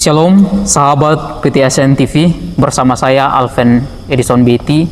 Shalom sahabat PTSN TV, bersama saya Alven Edison Betty,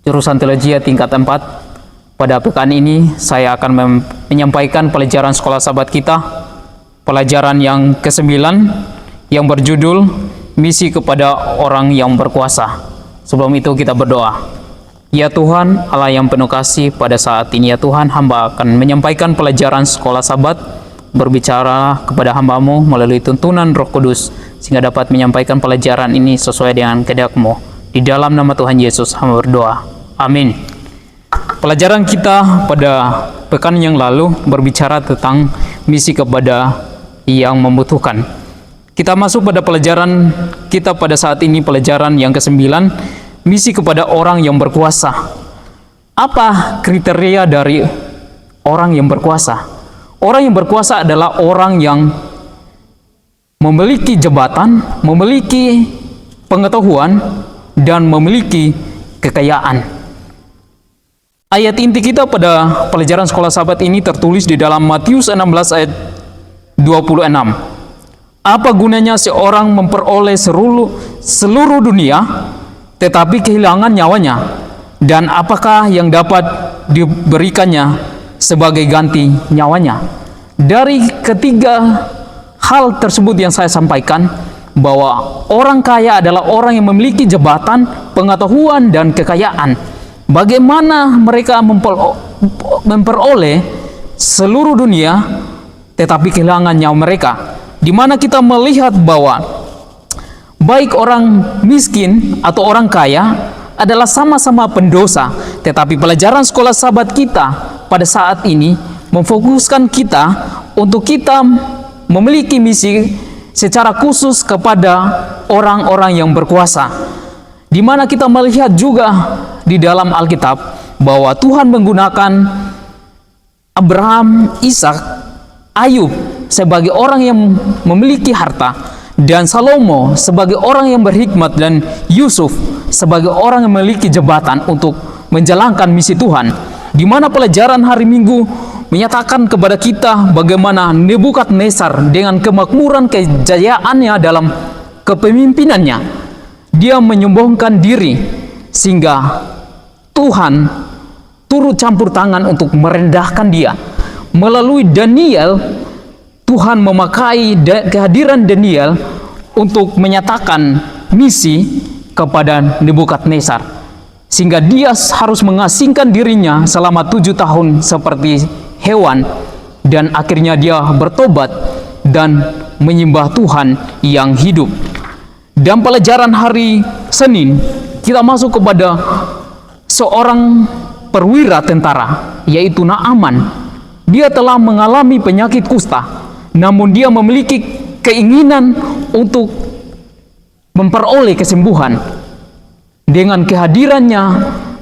jurusan teologi tingkat 4. Pada pekan ini saya akan menyampaikan pelajaran sekolah sahabat kita, pelajaran yang ke-9 yang berjudul Misi kepada Orang yang Berkuasa. Sebelum itu kita berdoa. Ya Tuhan, Allah yang penuh kasih, pada saat ini ya Tuhan, hamba akan menyampaikan pelajaran sekolah sahabat, berbicara kepada hamba-Mu melalui tuntunan Roh Kudus, sehingga dapat menyampaikan pelajaran ini sesuai dengan kehendak-Mu. Di dalam nama Tuhan Yesus hamba berdoa. Amin. Pelajaran kita pada pekan yang lalu berbicara tentang misi kepada yang membutuhkan. Kita masuk pada pelajaran kita pada saat ini, pelajaran yang ke-9, misi kepada orang yang berkuasa. Apa kriteria dari orang yang berkuasa? Orang yang berkuasa adalah orang yang memiliki jabatan, memiliki pengetahuan, dan memiliki kekayaan. Ayat inti kita pada pelajaran sekolah sahabat ini tertulis di dalam Matius 16 ayat 26. Apa gunanya seorang memperoleh seluruh dunia, tetapi kehilangan nyawanya? Dan apakah yang dapat diberikannya sebagai ganti nyawanya? Dari ketiga hal tersebut yang saya sampaikan, bahwa orang kaya adalah orang yang memiliki jabatan, pengetahuan, dan kekayaan. Bagaimana mereka memperoleh seluruh dunia tetapi kehilangan nyawa mereka? Di mana kita melihat bahwa baik orang miskin atau orang kaya adalah sama-sama pendosa, tetapi pelajaran sekolah sahabat kita pada saat ini memfokuskan kita untuk kita memiliki misi secara khusus kepada orang-orang yang berkuasa. Di mana kita melihat juga di dalam Alkitab bahwa Tuhan menggunakan Abraham, Ishak, Ayub sebagai orang yang memiliki harta, dan Salomo sebagai orang yang berhikmat, dan Yusuf sebagai orang yang memiliki jabatan untuk menjalankan misi Tuhan. Di mana pelajaran hari Minggu menyatakan kepada kita bagaimana Nebukadnezar dengan kemakmuran kejayaannya dalam kepemimpinannya, dia menyombongkan diri sehingga Tuhan turut campur tangan untuk merendahkan dia. Melalui Daniel, Tuhan memakai kehadiran Daniel untuk menyatakan misi kepada Nebukadnezar, sehingga dia harus mengasingkan dirinya selama 7 tahun seperti hewan, dan akhirnya dia bertobat dan menyembah Tuhan yang hidup. Dan pelajaran hari Senin, kita masuk kepada seorang perwira tentara, yaitu Naaman. Dia telah mengalami penyakit kusta, namun dia memiliki keinginan untuk memperoleh kesembuhan. Dengan kehadirannya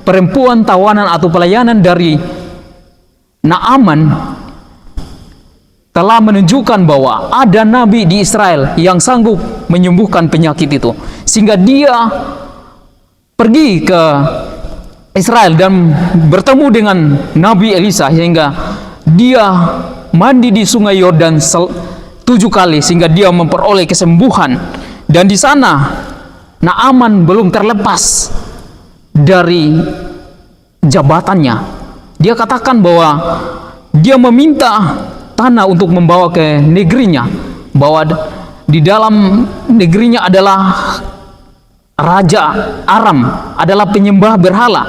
perempuan tawanan atau pelayanan dari Naaman telah menunjukkan bahwa ada nabi di Israel yang sanggup menyembuhkan penyakit itu, sehingga dia pergi ke Israel dan bertemu dengan Nabi Elisa, sehingga dia mandi di sungai Yordan 7 kali sehingga dia memperoleh kesembuhan. Dan di sana Naaman belum terlepas dari jabatannya. Dia katakan bahwa dia meminta tanah untuk membawa ke negerinya, bahwa di dalam negerinya adalah Raja Aram, adalah penyembah berhala.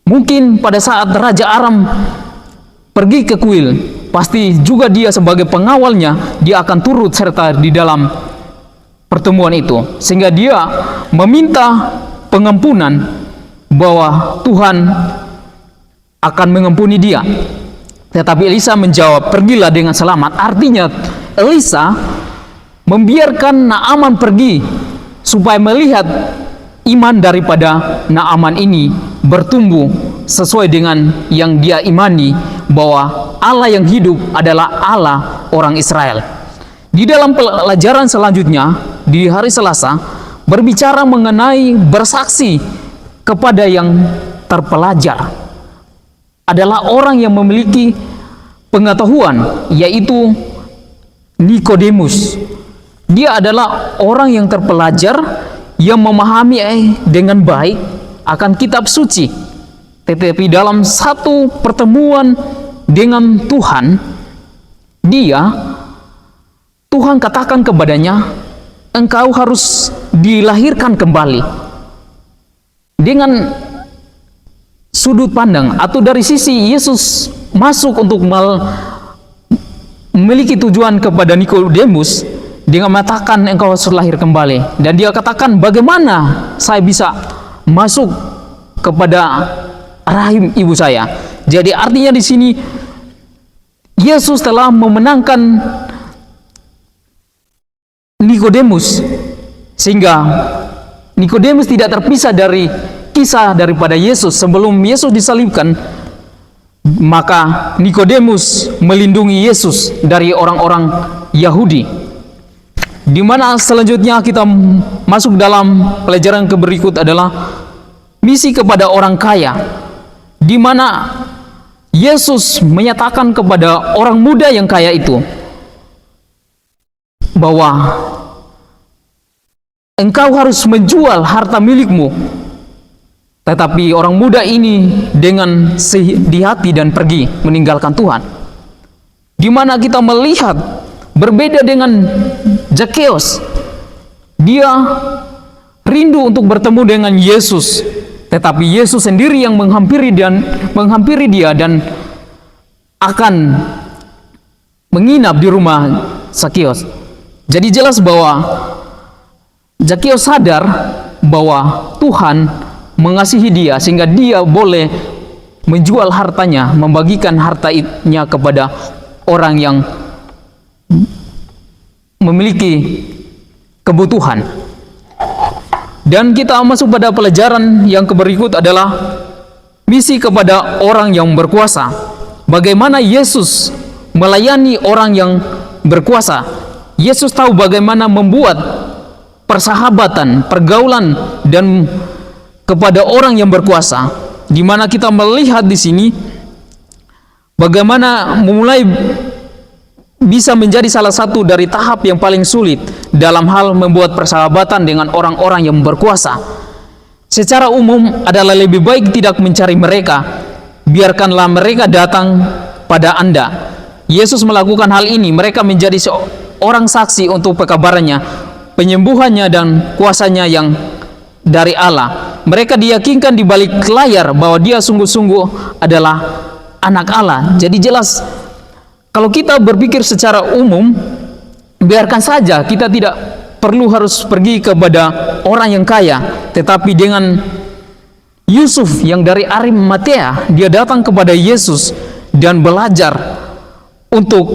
Mungkin pada saat Raja Aram pergi ke kuil, pasti juga dia sebagai pengawalnya, dia akan turut serta di dalam pertemuan itu, sehingga dia meminta pengampunan bahwa Tuhan akan mengampuni dia. Tetapi Elisa menjawab, pergilah dengan selamat. Artinya Elisa membiarkan Naaman pergi supaya melihat iman daripada Naaman ini bertumbuh sesuai dengan yang dia imani, bahwa Allah yang hidup adalah Allah orang Israel. Di dalam pelajaran selanjutnya di hari Selasa berbicara mengenai bersaksi kepada yang terpelajar, adalah orang yang memiliki pengetahuan, yaitu Nikodemus. Dia adalah orang yang terpelajar, yang memahami dengan baik akan kitab suci. Tetapi dalam satu pertemuan dengan Tuhan, Tuhan katakan kepadanya, engkau harus dilahirkan kembali. Dengan sudut pandang atau dari sisi Yesus masuk untuk memiliki tujuan kepada Nikodemus dengan mengatakan engkau harus lahir kembali, dan dia katakan, bagaimana saya bisa masuk kepada rahim ibu saya? Jadi artinya di sini Yesus telah memenangkan Nikodemus, sehingga Nikodemus tidak terpisah dari kisah daripada Yesus. Sebelum Yesus disalibkan, maka Nikodemus melindungi Yesus dari orang-orang Yahudi. Di mana selanjutnya kita masuk dalam pelajaran berikut adalah misi kepada orang kaya, di mana Yesus menyatakan kepada orang muda yang kaya itu bahwa engkau harus menjual harta milikmu. Tetapi orang muda ini dengan sedih hati dan pergi meninggalkan Tuhan. Di mana kita melihat berbeda dengan Zakeus. Dia rindu untuk bertemu dengan Yesus, tetapi Yesus sendiri yang menghampiri dia dan akan menginap di rumah Zakeus. Jadi jelas bahwa Zakeus sadar bahwa Tuhan mengasihi dia, sehingga dia boleh menjual hartanya, membagikan hartanya kepada orang yang memiliki kebutuhan. Dan kita masuk pada pelajaran yang berikut adalah misi kepada orang yang berkuasa. Bagaimana Yesus melayani orang yang berkuasa. Yesus tahu bagaimana membuat persahabatan, pergaulan dan kepada orang yang berkuasa. Di mana kita melihat di sini bagaimana mulai bisa menjadi salah satu dari tahap yang paling sulit dalam hal membuat persahabatan dengan orang-orang yang berkuasa. Secara umum adalah lebih baik tidak mencari mereka, biarkanlah mereka datang pada Anda. Yesus melakukan hal ini, mereka menjadi seorang saksi untuk pekabarannya, penyembuhannya dan kuasanya yang dari Allah. Mereka diyakinkan di balik layar bahwa dia sungguh-sungguh adalah anak Allah. Jadi jelas, kalau kita berpikir secara umum, biarkan saja, kita tidak perlu harus pergi kepada orang yang kaya. Tetapi dengan Yusuf yang dari Arimatea, dia datang kepada Yesus dan belajar untuk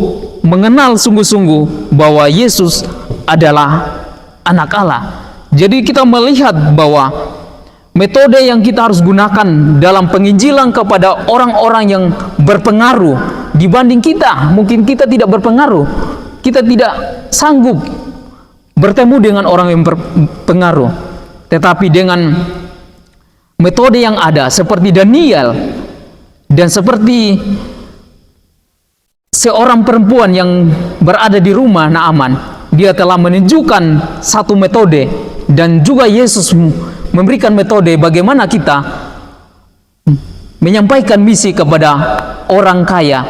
mengenal sungguh-sungguh bahwa Yesus adalah anak Allah. Jadi kita melihat bahwa metode yang kita harus gunakan dalam penginjilan kepada orang-orang yang berpengaruh dibanding kita, mungkin kita tidak berpengaruh, kita tidak sanggup bertemu dengan orang yang berpengaruh. Tetapi dengan metode yang ada seperti Daniel dan seperti seorang perempuan yang berada di rumah Naaman, dia telah menunjukkan satu metode, dan juga Yesus memberikan metode bagaimana kita menyampaikan misi kepada orang kaya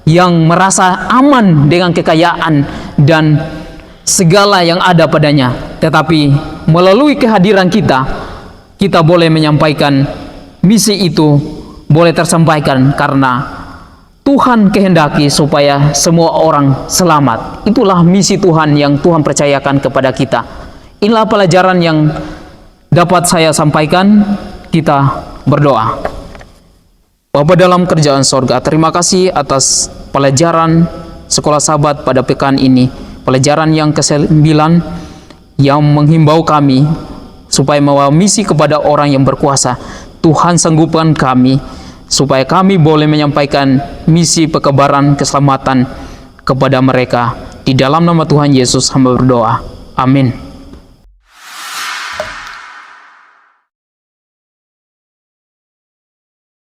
yang merasa aman dengan kekayaan dan segala yang ada padanya. Tetapi melalui kehadiran kita, kita boleh menyampaikan misi itu, boleh tersampaikan karena Tuhan kehendaki supaya semua orang selamat. Itulah misi Tuhan yang Tuhan percayakan kepada kita. Inilah pelajaran yang dapat saya sampaikan. Kita berdoa. Bapa dalam kerajaan sorga, terima kasih atas pelajaran Sekolah Sabat pada pekan ini. Pelajaran yang ke-9 yang menghimbau kami supaya membawa misi kepada orang yang berkuasa. Tuhan sanggupkan kami supaya kami boleh menyampaikan misi pekabaran keselamatan kepada mereka. Di dalam nama Tuhan Yesus hamba berdoa. Amin.